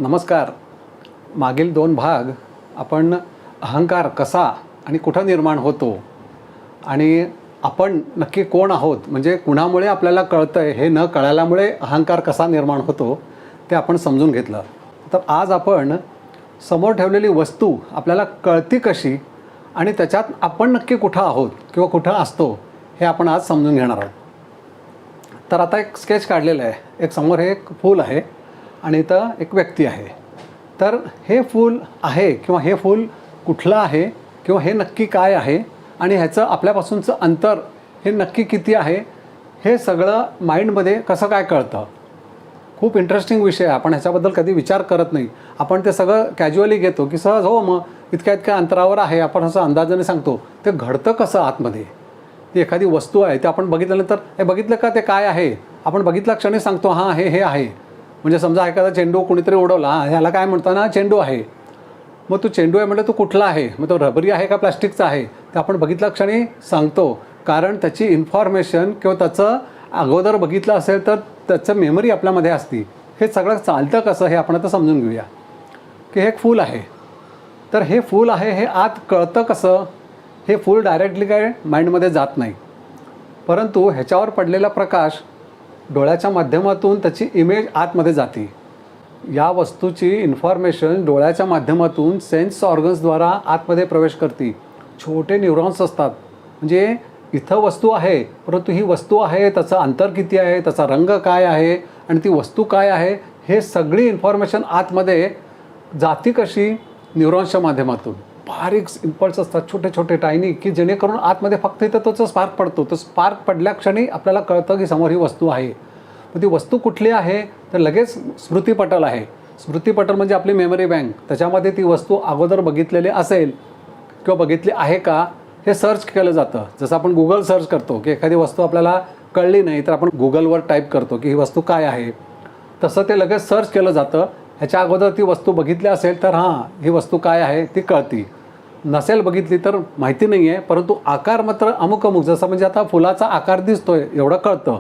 नमस्कार. मागील 2 भाग आपण अहंकार कसा आणि कुठं निर्माण होतो आणि आपण नक्की कोण आहोत, म्हणजे कुणामुळे आपल्याला कळतं आहे हे न कळल्यामुळे अहंकार कसा निर्माण होतो ते आपण समजून घेतलं. तर आज आपण समोर ठेवलेली वस्तू आपल्याला कळती कशी आणि त्याच्यात आपण नक्की कुठं आहोत किंवा कुठं असतो हे आपण आज समजून घेणार आहोत. तर आता एक स्केच काढलेलं आहे. एक समोर हे एक फूल आहे आणि इथं एक व्यक्ती आहे. तर हे फूल आहे किंवा हे फूल कुठलं आहे किंवा हे नक्की काय आहे आणि ह्याचं आपल्यापासूनचं अंतर हे नक्की किती आहे हे सगळं माइंडमध्ये कसं काय कळतं. खूप इंटरेस्टिंग विषय आहे. आपण ह्याच्याबद्दल कधी विचार करत नाही. आपण ते सगळं कॅज्युअली घेतो की सहज हो मग इतक्या अंतरावर आहे, आपण असं अंदाजाने सांगतो. ते घडतं कसं आतमध्ये. ती एखादी वस्तू आहे ते आपण बघितल्यानंतर हे बघितलं का ते काय आहे, आपण बघितल्या क्षणी सांगतो हां हे आहे. म्हणजे समजा एखादा चेंडू कोणीतरी उडवला, ह्याला काय म्हणतो ना चेंडू आहे. मग तो चेंडू आहे म्हणजे तो कुठला आहे, मग तो रबरी आहे का प्लास्टिकचा आहे ते आपण बघितल्या क्षणी सांगतो. कारण त्याची इन्फॉर्मेशन किंवा त्याचं अगोदर बघितलं असेल तर त्याचं मेमरी आपल्यामध्ये असती. हे सगळं चालतं कसं हे आपण आता समजून घेऊया. की हे एक फूल आहे. तर हे फूल आहे हे आत कळतं कसं. हे फूल डायरेक्टली काय माइंडमध्ये जात नाही, परंतु ह्याच्यावर पडलेला प्रकाश डोळ्याच्या माध्यमातून त्याची इमेज आतमध्ये जाते. या वस्तूची इन्फॉर्मेशन डोळ्याच्या माध्यमातून सेन्स ऑर्गन्सद्वारा आतमध्ये प्रवेश करते. छोटे न्यूरॉन्स असतात. म्हणजे इथं वस्तू आहे, परंतु ही वस्तू आहे त्याचं अंतर किती आहे, त्याचा रंग काय आहे आणि ती वस्तू काय आहे हे सगळी इन्फॉर्मेशन आतमध्ये जाती कशी, न्यूरॉन्सच्या माध्यमातून. बारीक इम्पल्स असतात छोटे छोटे टायनी, की जेणेकरून आतमध्ये फक्त इथं तोच स्पार्क पडतो. तो स्पार्क पडल्या क्षणी आपल्याला कळतं की समोर ही वस्तू आहे. मग ती वस्तू कुठली आहे तर लगेच स्मृतीपटल आहे. स्मृतीपटल म्हणजे आपली मेमरी बँक. त्याच्यामध्ये ती वस्तू अगोदर बघितलेली असेल किंवा बघितली आहे का हे सर्च केलं जातं. जसं आपण गुगल सर्च करतो की एखादी वस्तू आपल्याला कळली नाही तर आपण गुगलवर टाईप करतो की ही वस्तू काय आहे, तसं ते लगेच सर्च केलं जातं. ह्याच्या अगोदर ती वस्तू बघितली असेल तर हां ही वस्तू काय आहे ती कळती. नसेल बघितली तर माहिती नाही आहे, परंतु आकार मात्र अमुक जसं म्हणजे आता फुलाचा आकार दिसतोय एवढं कळतं.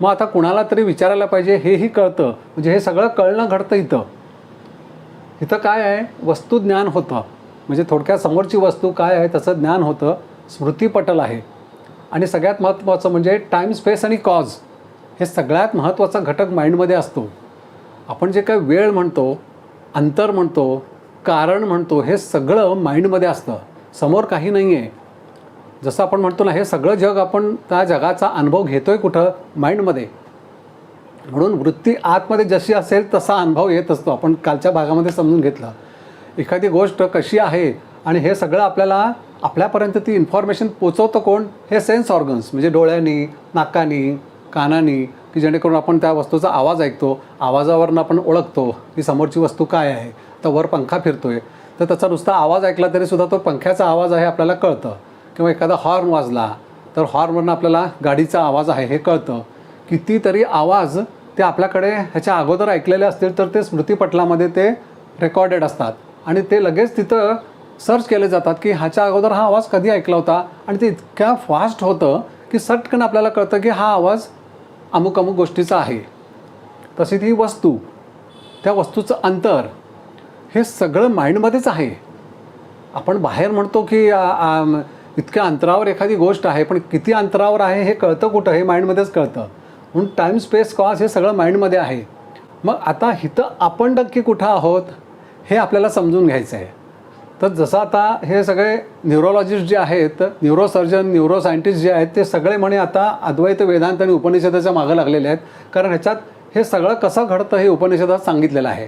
मग आता कुणाला तरी विचारायला पाहिजे हेही कळतं. म्हणजे हे सगळं कळणं घडतं इथं. इथं काय आहे वस्तुज्ञान होतं. म्हणजे थोडक्यात समोरची वस्तू काय आहे त्याचं ज्ञान होतं. स्मृतीपटल आहे. आणि सगळ्यात महत्त्वाचं म्हणजे टाईम स्पेस आणि कॉज हे सगळ्यात महत्त्वाचा घटक माइंडमध्ये असतो. आपण जे काही वेळ म्हणतो, अंतर म्हणतो, कारण म्हणतो हे सगळं माइंडमध्ये असतं. समोर काही नाही आहे. जसं आपण म्हणतो ना हे सगळं जग आपण त्या जगाचा अनुभव घेतो आहे कुठं माइंडमध्ये. म्हणून वृत्ती आतमध्ये जशी असेल तसा अनुभव येत असतो. आपण कालच्या भागामध्ये समजून घेतलं. एखादी गोष्ट कशी आहे आणि हे सगळं आपल्याला आपल्यापर्यंत ती इन्फॉर्मेशन पोचवतं कोण, हे सेन्स ऑर्गन्स. म्हणजे डोळ्यांनी, नाकानी, कानानी, की जेणेकरून आपण त्या वस्तूचा आवाज ऐकतो. आवाजावरून आपण ओळखतो की समोरची वस्तू काय आहे. तर वर पंखा फिरतोय तर त्याचा नुसता आवाज ऐकला तरीसुद्धा तो पंख्याचा आवाज आहे आपल्याला कळतं. किंवा एखादा हॉर्न वाजला तर हॉर्नवरून आपल्याला गाडीचा आवाज आहे हे कळतं. कितीतरी आवाज ते आपल्याकडे ह्याच्या अगोदर ऐकलेले असतील तर ते स्मृतीपटलामध्ये ते रेकॉर्डेड असतात आणि ते लगेच तिथं सर्च केले जातात की ह्याच्या अगोदर हा आवाज कधी ऐकला होता. आणि ते इतक्या फास्ट होतं की सटकन आपल्याला कळतं की हा आवाज अमुक गोष्टीचा आहे. तशी ती वस्तू, त्या वस्तूचं अंतर हे सगळं माइंडमध्येच आहे. आपण बाहेर म्हणतो की इतक्या अंतरावर एखादी गोष्ट आहे, पण किती अंतरावर आहे हे कळतं कुठं, हे माइंडमध्येच कळतं. म्हणून टाईम स्पेस कॉज हे सगळं माइंडमध्ये आहे. मग आता इथं आपण नक्की कुठं आहोत हे आपल्याला समजून घ्यायचं आहे. तर जसं आता हे सगळे न्यूरोलॉजिस्ट जे आहेत, न्यूरोसर्जन, न्यूरोसायंटिस्ट जे आहेत ते सगळे म्हणे आता अद्वैत वेदांत आणि उपनिषदाच्या मागं लागलेले आहेत. कारण ह्याच्यात हे सगळं कसं घडतं हे उपनिषदात सांगितलेलं आहे.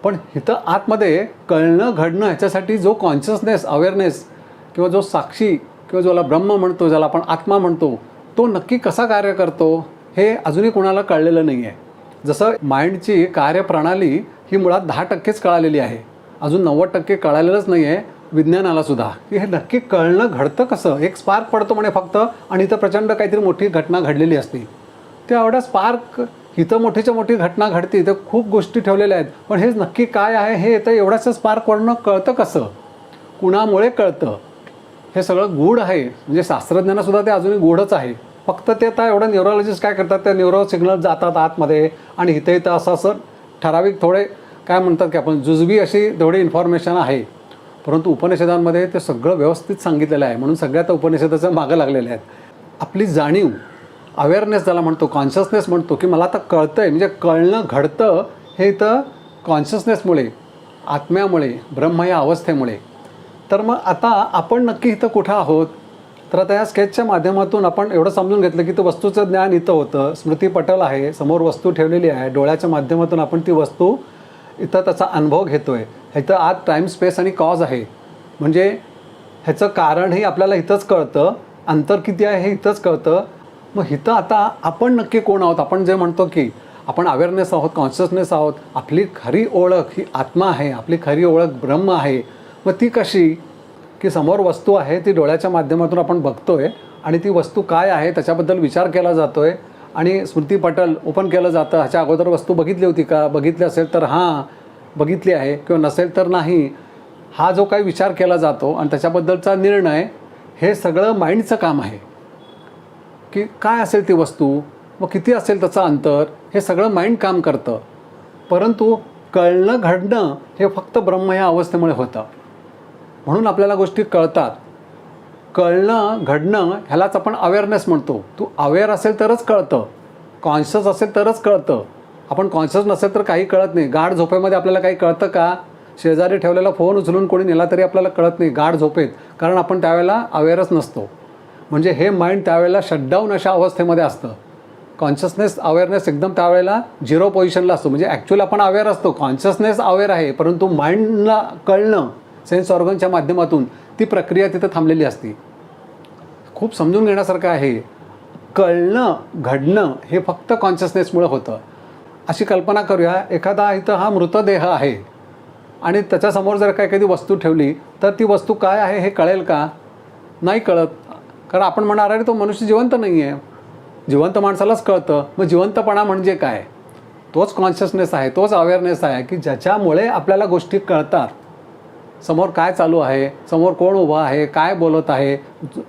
पण इथं आतमध्ये कळणं घडणं ह्याच्यासाठी जो कॉन्शियसनेस, अवेअरनेस किंवा जो साक्षी किंवा ज्याला ब्रह्म म्हणतो, ज्याला आपण आत्मा म्हणतो, तो नक्की कसा कार्य करतो हे अजूनही कोणाला कळलेलं नाही आहे. जसं माइंडची कार्यप्रणाली ही मुळात 10%च कळालेली आहे. अजून 90% कळालेलंच नाही आहे विज्ञानालासुद्धा की हे नक्की कळणं घडतं कसं. एक स्पार्क पडतो म्हणे फक्त आणि इथं प्रचंड काहीतरी मोठी घटना घडलेली असते. त्या एवढ्या स्पार्क इथं मोठीच्या मोठी घटना घडते, इथं खूप गोष्टी ठेवलेल्या आहेत, पण हे नक्की काय आहे हे इथं एवढ्याच स्पार्कवरनं कळतं कसं, कुणामुळे कळतं, हे सगळं गूढ आहे. म्हणजे शास्त्रज्ञांनासुद्धा ते अजूनही गूढच आहे. फक्त ते आता एवढं न्यूरोलॉजिस्ट काय करतात, ते न्यूरो सिग्नल जातात आतमध्ये आणि इथं असं ठराविक थोडे काय म्हणतात की आपण जुजबी अशी तेवढी इन्फॉर्मेशन आहे, परंतु उपनिषदांमध्ये ते सगळं व्यवस्थित सांगितलेलं आहे. म्हणून सगळ्या त्या उपनिषदाचं मागं लागलेले आहेत. आपली जाणीव, अवेअरनेस ज्याला म्हणतो, कॉन्शियसनेस म्हणतो, की मला आता कळतं आहे, म्हणजे कळणं घडतं हे इथं कॉन्शियसनेसमुळे, आत्म्यामुळे, ब्रह्म या अवस्थेमुळे. तर मग आता आपण नक्की इथं कुठं आहोत? तर आता या स्केचच्या माध्यमातून आपण एवढं समजून घेतलं की ते वस्तूचं ज्ञान इथं होतं, स्मृतीपटल आहे, समोर वस्तू ठेवलेली आहे, डोळ्याच्या माध्यमातून आपण ती वस्तू इथं त्याचा अनुभव घेतो आहे. ह्याचं आत टाईम, स्पेस आणि कॉज आहे, म्हणजे ह्याचं कारणही आपल्याला इथंच कळतं, अंतर किती आहे हे इथंच कळतं. मग इथं आता आपण नक्की कोण आहोत? आपण जे म्हणतो की आपण अवेअरनेस आहोत, कॉन्शियसनेस आहोत, आपली खरी ओळख ही आत्मा आहे, आपली खरी ओळख ब्रह्म आहे. मग ती कशी? की समोर वस्तू आहे, ती डोळ्याच्या माध्यमातून आपण बघतो आहे आणि ती वस्तू काय आहे त्याच्याबद्दल विचार केला जातो आहे आणि स्मृतीपटल ओपन केलं जातं. ह्याच्या अगोदर वस्तू बघितली होती का? बघितली असेल तर हां बघितली आहे, किंवा नसेल तर नाही. हा जो काही विचार केला जातो आणि त्याच्याबद्दलचा निर्णय, हे सगळं माइंडचं काम आहे. की काय असेल ती वस्तू, मग किती असेल त्याचं अंतर, हे सगळं माइंड काम करतं. परंतु कळणं घडणं हे फक्त ब्रह्म या अवस्थेमुळे होतं. म्हणून आपल्याला गोष्टी कळतात. कळणं घडणं ह्यालाच आपण अवेअरनेस म्हणतो. तू अवेअर असेल तरच कळतं, कॉन्शियस असेल तरच कळतं. आपण कॉन्शियस नसेल तर काही कळत नाही. गाढ झोपेमध्ये आपल्याला काही कळतं का? शेजारी ठेवलेला फोन उचलून कोणी नेला तरी आपल्याला कळत नाही गाढ झोपेत, कारण आपण त्यावेळेला अवेअरच नसतो. म्हणजे हे माइंड त्यावेळेला शटडाऊन अशा अवस्थेमध्ये असतं. कॉन्शियसनेस, अवेअरनेस एकदम त्यावेळेला 0 पोझिशनला असतो. म्हणजे ॲक्च्युअली आपण अवेअर असतो, कॉन्शियसनेस अवेअर आहे, परंतु माइंडला कळणं सेन्स ऑर्गनच्या माध्यमातून ती प्रक्रिया तिथं थांबलेली असते. खूप समजून घेण्यासारखं आहे. कळणं घडणं हे फक्त कॉन्शियसनेसमुळे होतं. अशी कल्पना करूया, एखादा इथं हा मृतदेह आहे आणि त्याच्यासमोर जर काही एखादी वस्तू ठेवली तर ती वस्तू काय आहे हे कळेल का? नाही कळत, कारण आपण म्हणणार आहे तो मनुष्य जिवंत नाही आहे. जिवंत माणसालाच कळतं. मग जिवंतपणा म्हणजे काय? तोच कॉन्शियसनेस आहे, तोच अवेअरनेस आहे की ज्याच्यामुळे आपल्याला गोष्टी कळतात. समोर काय चालू आहे, समोर कोण उभा आहे, काय बोलत आहे,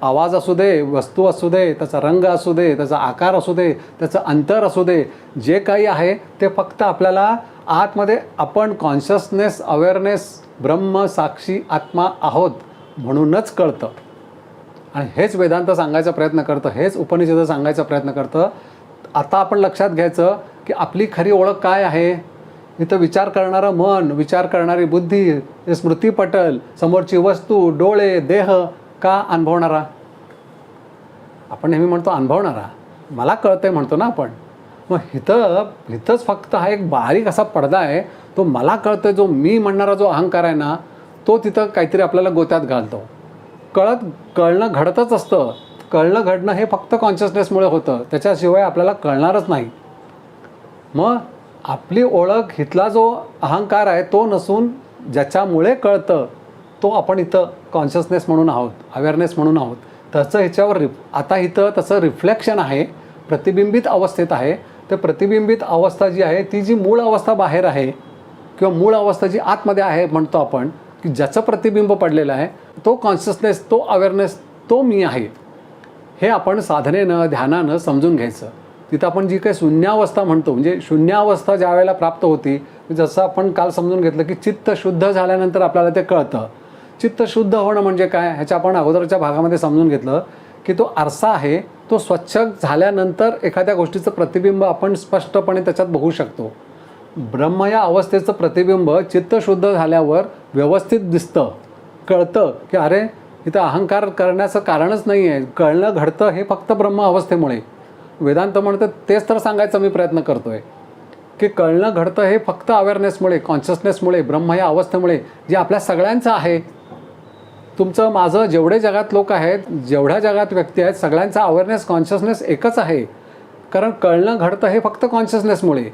आवाज असू दे, वस्तू असू दे, त्याचा रंग असू दे, त्याचा आकार असू दे, त्याचं अंतर असू दे, जे काही आहे ते फक्त आपल्याला आतमध्ये आपण कॉन्शियसनेस, अवेअरनेस, ब्रह्म, साक्षी, आत्मा आहोत म्हणूनच कळतं. आणि हेच वेदांत सांगायचा प्रयत्न करतं, हेच उपनिषद सांगायचा प्रयत्न करतं. आता आपण लक्षात घ्यायचं की आपली खरी ओळख काय आहे. इथं विचार करणारं मन, विचार करणारी बुद्धी, स्मृतीपटल, समोरची वस्तू, डोळे, देह का अनुभवणारा? आपण नेहमी म्हणतो अनुभवणारा, मला कळतंय म्हणतो ना आपण. मग इथंच फक्त हा एक बारीक असा पडदा आहे. तो मला कळतंय, जो मी म्हणणारा जो अहंकार आहे ना, तो तिथं काहीतरी आपल्याला गोत्यात घालतो. कळणं घडतच असतं. कळणं घडणं हे फक्त कॉन्शियसनेसमुळे होतं, त्याच्याशिवाय आपल्याला कळणारच नाही. मग आपली ओळख, इथला जो अहंकार आहे तो नसून ज्याच्यामुळे कळतं तो आपण इथं कॉन्शियसनेस म्हणून आहोत, अवेअरनेस म्हणून आहोत. त्याचं ह्याच्यावर आता इथं त्याचं रिफ्लेक्शन आहे, प्रतिबिंबित अवस्थेत आहे. तर प्रतिबिंबित अवस्था जी आहे ती जी मूळ अवस्था बाहेर आहे किंवा मूळ अवस्था जी आतमध्ये आहे म्हणतो आपण, की ज्याचं प्रतिबिंब पडलेलं आहे तो कॉन्शियसनेस, तो अवेअरनेस, तो मी आहे. हे आपण साधनेनं, ध्यानानं समजून घ्यायचं. तिथं आपण जी काही शून्यावस्था म्हणतो, म्हणजे शून्यावस्था ज्या वेळेला प्राप्त होती, जसं आपण काल समजून घेतलं की चित्त शुद्ध झाल्यानंतर आपल्याला ते कळतं. चित्त शुद्ध होणं म्हणजे काय, ह्याच्या आपण अगोदरच्या भागामध्ये समजून घेतलं की तो आरसा आहे, तो स्वच्छ झाल्यानंतर एखाद्या गोष्टीचं प्रतिबिंब आपण स्पष्टपणे त्याच्यात बघू शकतो. ब्रह्म या अवस्थेचं प्रतिबिंब चित्त शुद्ध झाल्यावर व्यवस्थित दिसतं, कळतं की अरे इथं अहंकार करण्याचं कारणच नाही आहे. कळणं घडतं हे फक्त ब्रह्म अवस्थेमुळे. वेदांत म्हणतं तेच तर सांगायचा मी प्रयत्न करतोय की कळणं घडतं हे फक्त अवेअरनेसमुळे, कॉन्शियसनेसमुळे, ब्रह्म या अवस्थेमुळे, जे आपल्या सगळ्यांचं आहे. तुमचं, माझं, जेवढे जगात लोक आहेत, जेवढ्या जगात व्यक्ती आहेत, सगळ्यांचा अवेअरनेस, कॉन्शियसनेस एकच आहे. कारण कळणं घडतं हे फक्त कॉन्शियसनेसमुळे.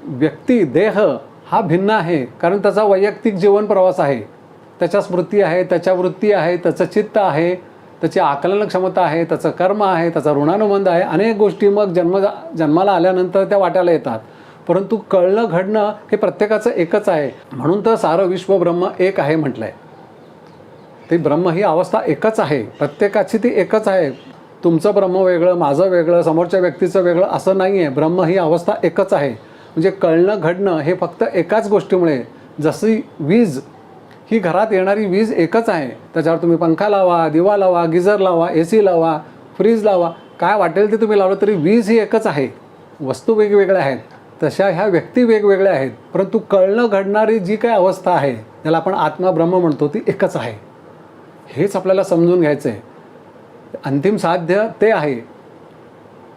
व्यक्ती, देह हा भिन्न आहे, कारण त्याचा वैयक्तिक जीवन प्रवास आहे, त्याच्या स्मृती आहे, त्याच्या वृत्ती आहे, त्याचं चित्त आहे, त्याची आकलन क्षमता आहे, त्याचं कर्म आहे, त्याचा ऋणानुबंध आहे. अनेक गोष्टी मग जन्माला आल्यानंतर त्या वाट्याला येतात. परंतु कळणं घडणं हे प्रत्येकाचं एकच आहे. म्हणून तर सारं विश्व ब्रह्म एक आहे म्हटलं आहे. ते ब्रह्म ही अवस्था एकच आहे, प्रत्येकाची ती एकच आहे. तुमचं ब्रह्म वेगळं, माझं वेगळं, समोरच्या व्यक्तीचं वेगळं असं नाही आहे. ब्रह्म ही अवस्था एकच आहे. म्हणजे कळणं घडणं हे फक्त एकाच गोष्टीमुळे, जशी वीज ही घरात येणारी वीज एकच आहे, त्याच्यावर तुम्ही पंखा लावा, दिवा लावा, गिझर लावा, AC लावा, फ्रीज लावा, काय वाटेल ते तुम्ही लावलं तरी वीज ही एकच आहे. वस्तू वेगवेगळ्या आहेत, तशा ह्या व्यक्ती वेगवेगळ्या आहेत, परंतु कळणं घडणारी जी काय अवस्था आहे ज्याला आपण आत्मा ब्रह्म म्हणतो ती एकच आहे. हेच आपल्याला समजून घ्यायचं आहे. अंतिम साध्य ते आहे.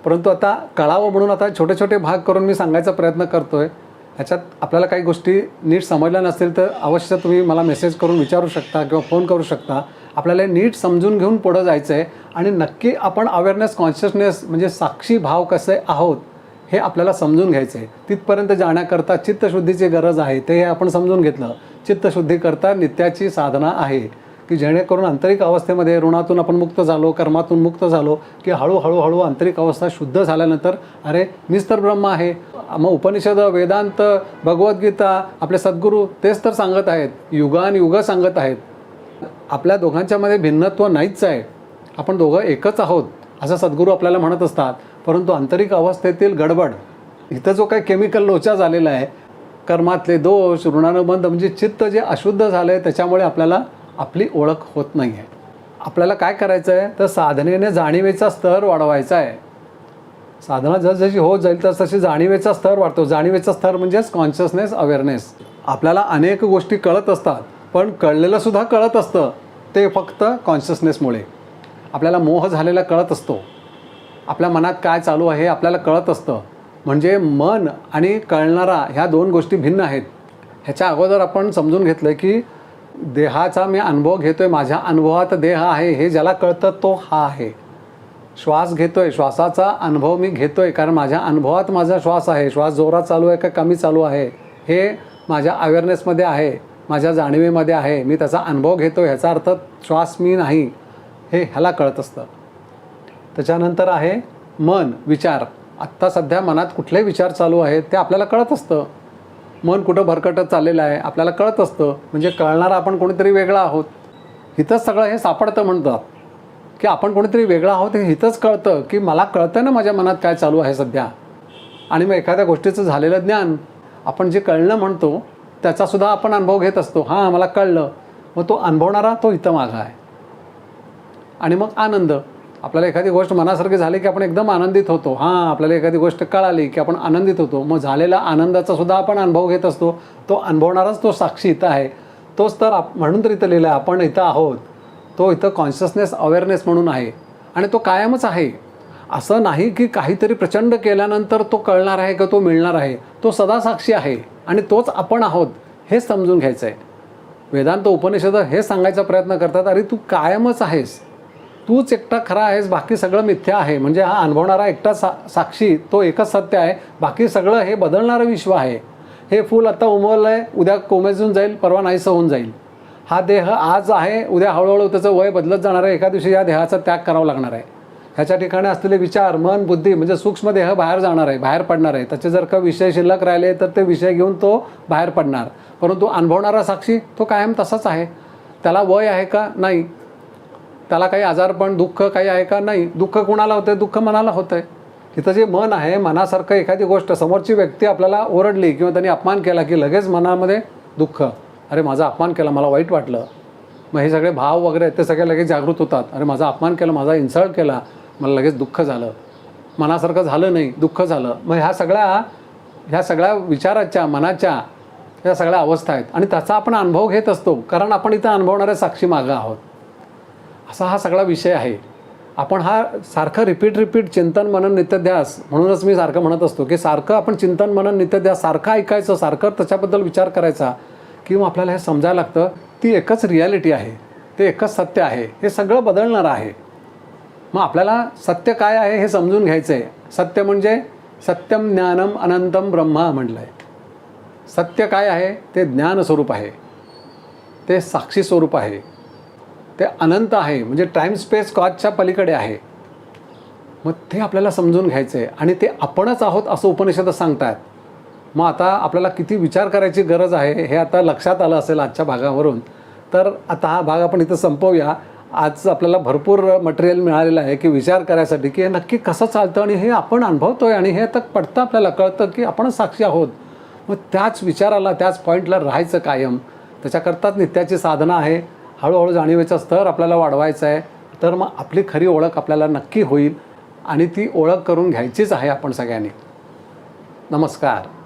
परंतु आता कळावं म्हणून आता छोटे छोटे भाग करून मी सांगायचा प्रयत्न करतो आहे. ह्याच्यात आपल्याला काही गोष्टी नीट समजल्या नसतील तर अवश्य तुम्ही मला मेसेज करून विचारू शकता किंवा फोन करू शकता. आपल्याला नीट समजून घेऊन पुढं जायचं आहे आणि नक्की आपण अवेअरनेस कॉन्शियसनेस म्हणजे साक्षी भाव कसे आहोत हे आपल्याला समजून घ्यायचं आहे. तिथपर्यंत जाण्याकरता चित्तशुद्धीची गरज आहे, ते आपण समजून घेतलं. चित्तशुद्धीकरता नित्याची साधना आहे की जेणेकरून आंतरिक अवस्थेमध्ये ऋणातून आपण मुक्त झालो, कर्मातून मुक्त झालो की हळूहळू आंतरिक अवस्था शुद्ध झाल्यानंतर अरे मीच तर ब्रह्म आहे. मग उपनिषद, वेदांत, भगवद्गीता, आपले सद्गुरू तेच तर सांगत आहेत, युगानुयुग सांगत आहेत. आपल्या दोघांच्यामध्ये भिन्नत्व नाहीच आहे, आपण दोघं एकच आहोत असं सद्गुरू आपल्याला म्हणत असतात. परंतु आंतरिक अवस्थेतील गडबड, इथं जो काही केमिकल लोचा झालेला आहे, कर्मातले दोष, ऋणानुबंध म्हणजे चित्त जे अशुद्ध झालं आहे त्याच्यामुळे आपल्याला आपली ओळख होत नाही आहे. आपल्याला काय करायचं आहे तर साधनेने जाणीवेचा स्तर वाढवायचा आहे. साधना जसजशी होत जाईल तसतशी जाणीवेचा स्तर वाढतो. जाणीवेचा स्तर म्हणजेच कॉन्शियसनेस, अवेअरनेस. आपल्याला अनेक गोष्टी कळत असतात, पण कळलेलंसुद्धा कळत असतं ते फक्त कॉन्शियसनेसमुळे. आपल्याला मोह झालेला कळत असतो, आपल्या मनात काय चालू आहे हे आपल्याला कळत असतं. म्हणजे मन आणि कळणारा ह्या दोन गोष्टी भिन्न आहेत. ह्याच्या अगोदर आपण समजून घेतलं की देहाचा मी अनुभव घेतो आहे, माझ्या अनुभवात देह आहे हे ज्याला कळतं तो हा आहे. श्वास घेतो आहे, श्वासाचा अनुभव मी घेतो आहे कारण माझ्या अनुभवात माझा श्वास आहे. श्वास जोरात चालू आहे का कमी चालू आहे हे माझ्या अवेअरनेसमध्ये आहे, माझ्या जाणीवेमध्ये आहे, मी त्याचा अनुभव घेतो. ह्याचा अर्थ श्वास मी नाही हे ह्याला कळत असतं. त्याच्यानंतर आहे मन, विचार. आत्ता सध्या मनात कुठले विचार चालू आहेत ते आपल्याला कळत असतं. मन कुठं भरकटत चाललेलं आहे आपल्याला कळत असतं. म्हणजे कळणारा आपण कोणीतरी वेगळा आहोत. इथंच सगळं हे सापडतं. म्हणतात की आपण कोणीतरी वेगळा आहोत हे इथंच कळतं की मला कळतं ना माझ्या मनात काय चालू आहे सध्या. आणि मग एखाद्या गोष्टीचं झालेलं ज्ञान, आपण जे कळणं म्हणतो त्याचासुद्धा आपण अनुभव घेत असतो. हां मला कळलं, मग तो अनुभवणारा तो इथं मागं आहे. आणि मग आनंद, आपल्याला एखादी गोष्ट मनासारखी झाली की आपण एकदम आनंदित होतो. हां आपल्याला एखादी गोष्ट कळाली की आपण आनंदित होतो. मग झालेला आनंदाचा सुद्धा आपण अनुभव घेत असतो. तो अनुभवणाराच तो साक्षी इथं आहे. तोच तर म्हणून तर इथं लिहिलं आहे आपण इथं आहोत. तो इथं कॉन्शियसनेस, अवेअरनेस म्हणून आहे आणि तो कायमच आहे. असं नाही की काहीतरी प्रचंड केल्यानंतर तो कळणार आहे का तो मिळणार आहे. तो सदा साक्षी आहे आणि तोच आपण आहोत हेच समजून घ्यायचं आहे. वेदांत, उपनिषद हे सांगायचा प्रयत्न करतात, अरे तू कायमच आहेस, तूच एकटा खरा आहेस, बाकी सगळं मिथ्या आहे. म्हणजे हा अनुभवणारा एकटा साक्षी तो एकच सत्य आहे, बाकी सगळं हे बदलणारं विश्व आहे. हे फूल आता उमललं आहे, उद्या कोमेजून जाईल, परवा नाहीसं होऊन जाईल. हा देह आज आहे, उद्या हळूहळू त्याचं वय बदलत जाणार आहे. एका दिवशी या देहाचा त्याग करावा लागणार आहे. ह्याच्या ठिकाणी असलेले विचार, मन, बुद्धी म्हणजे सूक्ष्म देह बाहेर जाणार आहे, बाहेर पडणार आहे. त्याचे जर का विषय शिल्लक राहिले तर ते विषय घेऊन तो बाहेर पडणार. परंतु अनुभवणारा साक्षी तो कायम तसाच आहे. त्याला वय आहे का? नाही. त्याला काही आजारपण, दुःख काही आहे का? नाही. दुःख कुणाला होतं आहे? दुःख मनाला होतं आहे. इथं जे मन आहे, मनासारखं एखादी गोष्ट, समोरची व्यक्ती आपल्याला ओरडली किंवा त्यांनी अपमान केला की लगेच मनामध्ये दुःख, अरे माझा अपमान केला, मला वाईट वाटलं. मग हे सगळे भाव वगैरे ते सगळे लगेच जागृत होतात. अरे माझा अपमान केला, माझा इन्सल्ट केला, मला लगेच दुःख झालं, मनासारखं झालं नाही, दुःख झालं. मग ह्या सगळ्या विचाराच्या, मनाच्या ह्या सगळ्या अवस्था आहेत आणि त्याचा आपण अनुभव घेत असतो कारण आपण इथं अनुभवणाऱ्या साक्षी मागं आहोत. असा हा सगळा विषय आहे. आपण हा सारखं रिपीट चिंतन, मनन, नित्यध्यास, म्हणूनच मी सारखं म्हणत असतो की सारखं आपण चिंतन, मनन, नित्यध्यास सारखं ऐकायचं, सारखं त्याच्याबद्दल विचार करायचा किंवा आपल्याला हे समजायला लागतं ती एकच रियालिटी आहे, ते एकच सत्य आहे, हे सगळं बदलणारं आहे. मग आपल्याला सत्य काय आहे हे समजून घ्यायचं आहे. सत्य म्हणजे सत्यम ज्ञानम अनंतम ब्रह्मा म्हटलं आहे. सत्य काय आहे? ते ज्ञान स्वरूप आहे, ते साक्षी स्वरूप आहे, ते अनंत आहे, म्हणजे टाईम स्पेस कॉजच्या पलीकडे आहे. मग ते आपल्याला समजून घ्यायचं आहे आणि ते आपणच आहोत असं उपनिषद सांगतात. मग आता आपल्याला किती विचार करायची गरज आहे हे आता लक्षात आलं असेल आजच्या भागावरून. तर आता हा भाग आपण इथं संपवूया आज आपल्याला भरपूर मटेरियल मिळालेलं आहे की विचार करायसाठी की हे नक्की कसं चालतं आणि हे आपण अनुभवतोय आणि हे आता पडतं आपल्याला कळतं की आपणच साक्षी आहोत. मग त्याच विचाराला त्याच पॉईंटला राहायचं कायम. त्याच्याकरताच नित्याची साधना आहे. हळूहळू जाणीवेचा स्तर आपल्याला वाढवायचा आहे. तर मग आपली खरी ओळख आपल्याला नक्की होईल आणि ती ओळख करून घ्यायचीच आहे आपण सगळ्यांनी. नमस्कार.